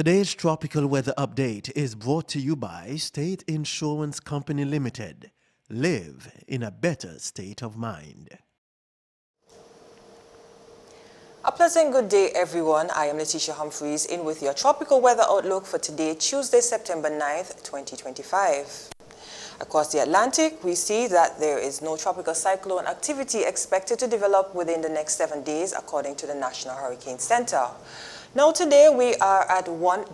Today's tropical weather update is brought to you by State Insurance Company Limited. Live in a better state of mind. A pleasant good day, everyone. I am Letitia Humphreys in with your tropical weather outlook for today, Tuesday, September 9th, 2025. Across the Atlantic, we see that there is no tropical cyclone activity expected to develop within the next 7 days, according to the National Hurricane Center. Now today we are at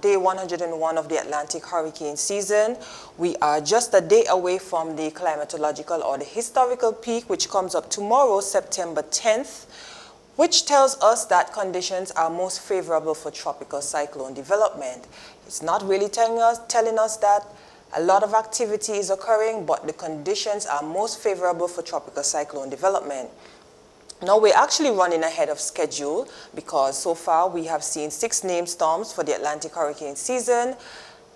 day 101 of the Atlantic hurricane season. We are just a day away from the climatological or the historical peak, which comes up tomorrow, September 10th, which tells us that conditions are most favorable for tropical cyclone development. It's not really telling us that a lot of activity is occurring, but the conditions are most favorable for tropical cyclone development. Now we're actually running ahead of schedule because so far we have seen 6 named storms for the Atlantic hurricane season.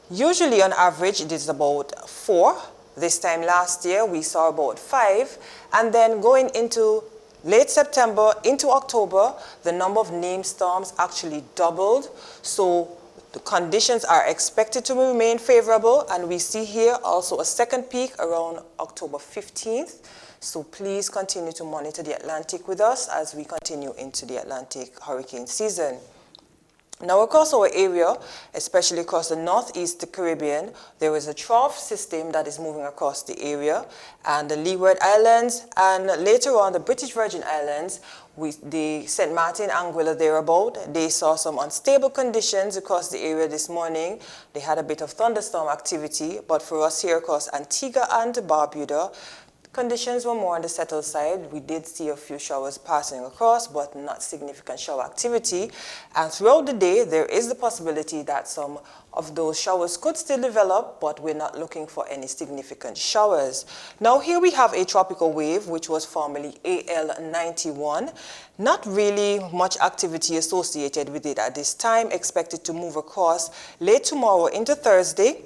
Usually on average it is about 4. This time last year we saw about 5, and then going into late September into October, the number of named storms actually doubled. So the conditions are expected to remain favorable, and we see here also a second peak around October 15th. So please continue to monitor the Atlantic with us as we continue into the Atlantic hurricane season. Now across our area, especially across the northeast Caribbean, there is a trough system that is moving across the area, and the Leeward Islands and later on the British Virgin Islands, the St. Martin, Anguilla thereabout, they saw some unstable conditions across the area this morning. They had a bit of thunderstorm activity, but for us here across Antigua and Barbuda, conditions were more on the settled side. We did see a few showers passing across, but not significant shower activity. And throughout the day, there is the possibility that some of those showers could still develop, but we're not looking for any significant showers. Now here we have a tropical wave, which was formerly AL91. Not really much activity associated with it at this time, expected to move across late tomorrow into Thursday,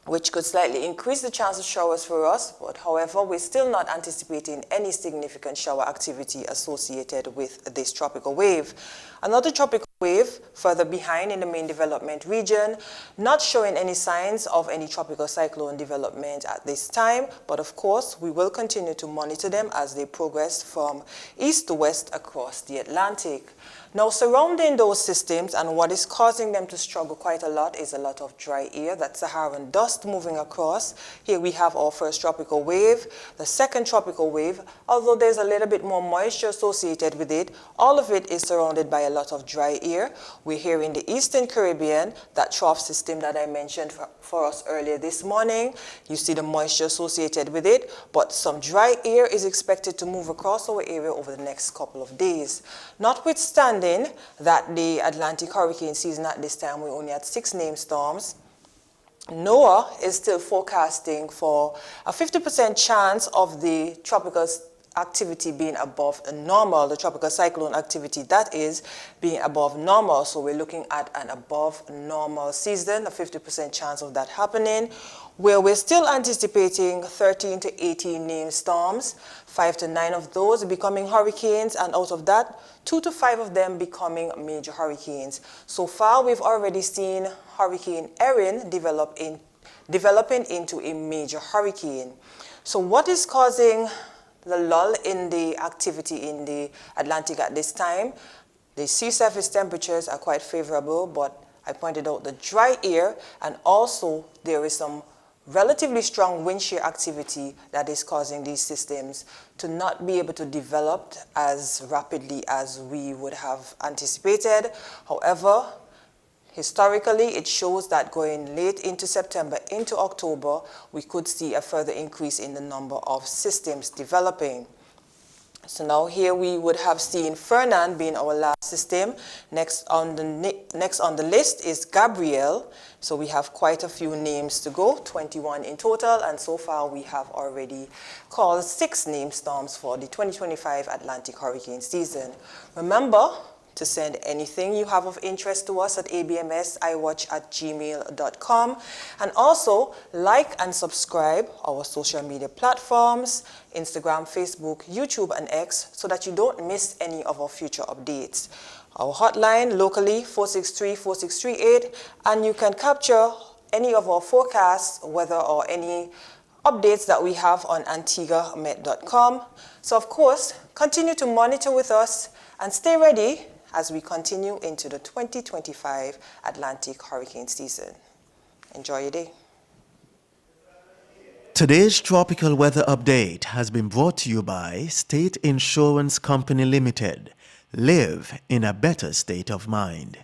which could slightly increase the chance of showers for us, but however, we're still not anticipating any significant shower activity associated with this tropical wave. Another tropical wave further behind in the main development region, not showing any signs of any tropical cyclone development at this time, but of course, we will continue to monitor them as they progress from east to west across the Atlantic. Now, surrounding those systems and what is causing them to struggle quite a lot is a lot of dry air, that Saharan dust moving across. Here we have our first tropical wave, the second tropical wave. Although there's a little bit more moisture associated with it, all of it is surrounded by a lot of dry air. We're here in the Eastern Caribbean, that trough system that I mentioned for us earlier this morning. You see the moisture associated with it, but some dry air is expected to move across our area over the next couple of days. Notwithstanding that the Atlantic hurricane season at this time, we only had 6 named storms, NOAA is still forecasting for a 50% chance of the tropical activity being above normal, the tropical cyclone activity that is being above normal. So we're looking at an above normal season, a 50% chance of that happening, where we're still anticipating 13 to 18 named storms, 5 to 9 of those becoming hurricanes, and out of that, 2 to 5 of them becoming major hurricanes. So far, we've already seen Hurricane Erin developing into a major hurricane. So what is causing the lull in the activity in the Atlantic at this time? The sea surface temperatures are quite favorable, but I pointed out the dry air, and also there is some relatively strong wind shear activity that is causing these systems to not be able to develop as rapidly as we would have anticipated. However, historically, it shows that going late into September, into October, we could see a further increase in the number of systems developing. So now here we would have seen Fernand being our last system. Next on the list is Gabrielle. So we have quite a few names to go, 21 in total, and so far we have already called 6 named storms for the 2025 Atlantic hurricane season. Remember, to send anything you have of interest to us at abmsiwatch@gmail.com, and also like and subscribe our social media platforms, Instagram, Facebook, YouTube, and X, so that you don't miss any of our future updates. Our hotline locally 463-4638, and you can capture any of our forecasts, weather, or any updates that we have on antiguamet.com. So of course, continue to monitor with us and stay ready as we continue into the 2025 Atlantic hurricane season. Enjoy your day. Today's tropical weather update has been brought to you by State Insurance Company Limited. Live in a better state of mind.